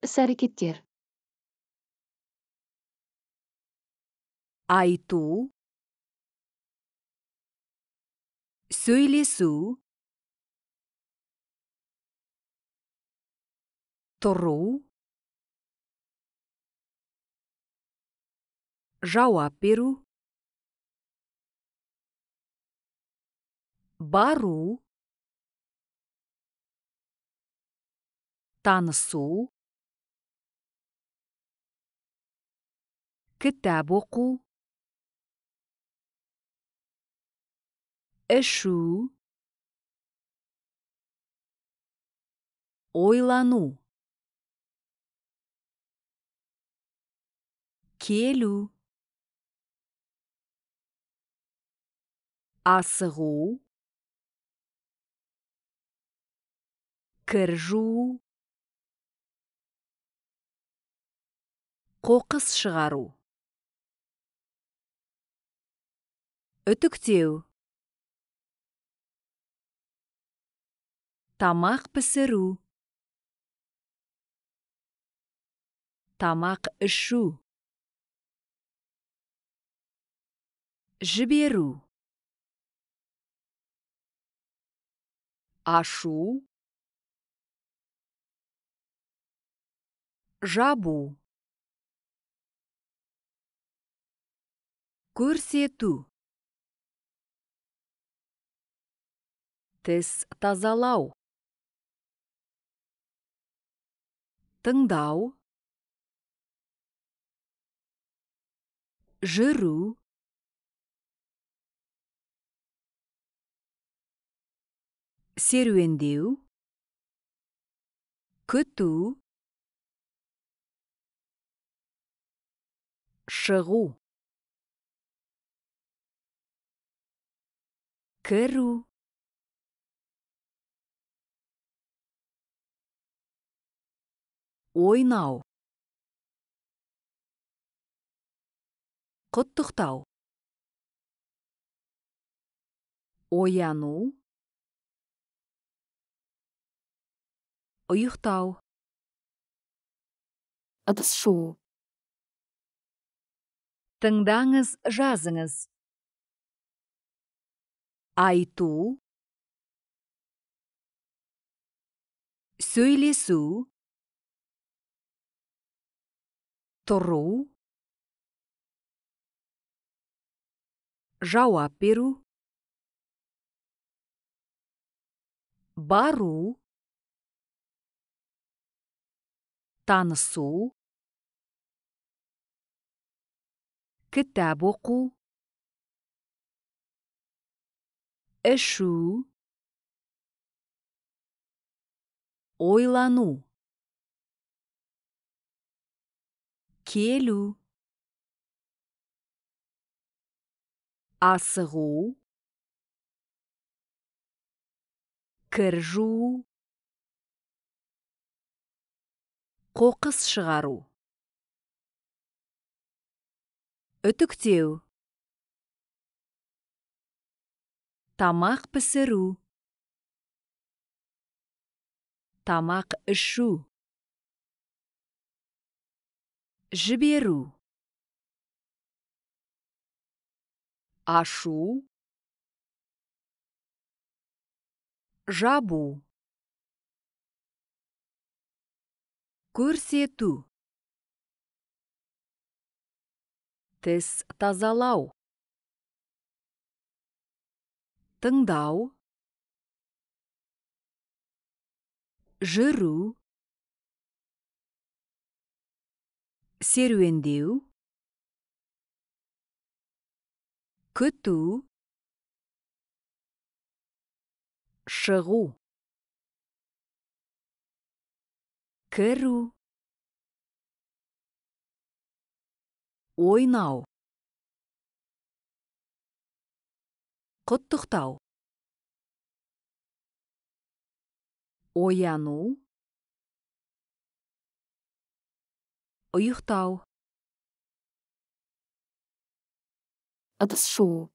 іс-әрекеттер. Айту, сөйлесу, тұру, жауап беру, бару, танысу, кітап оқу, ішу, ойлану, келу, асығу, кір жуу, қоқыс шығару, үтіктеу, тамақ пісіру, тамақ ішу, жіберу, ашу, жабу, көрсету, тіс тазалау, тыңдау, жүру, серуендеу, күту, шығу, кіру, ойнау, құттықтау, ояну, ұйықтау, Ыдыс жуу. тыңдаңыз, жазыңыз. Айту, сөйлесу, тұру, жауап беру, бару, танысу, кітап оқу, ішу, ойлану, келу, асығу, кір жуу, қоқыс шығару, үтіктеу, тамақ пісіру, тамақ ішу, жіберу, ашу, жабу, көрсету, тіс тазалау, тыңдау, жүру, серуендеу, күту, шығу, кіру, ойнау, құттықтау, ояну, ұйықтау, Ыдыс жуу.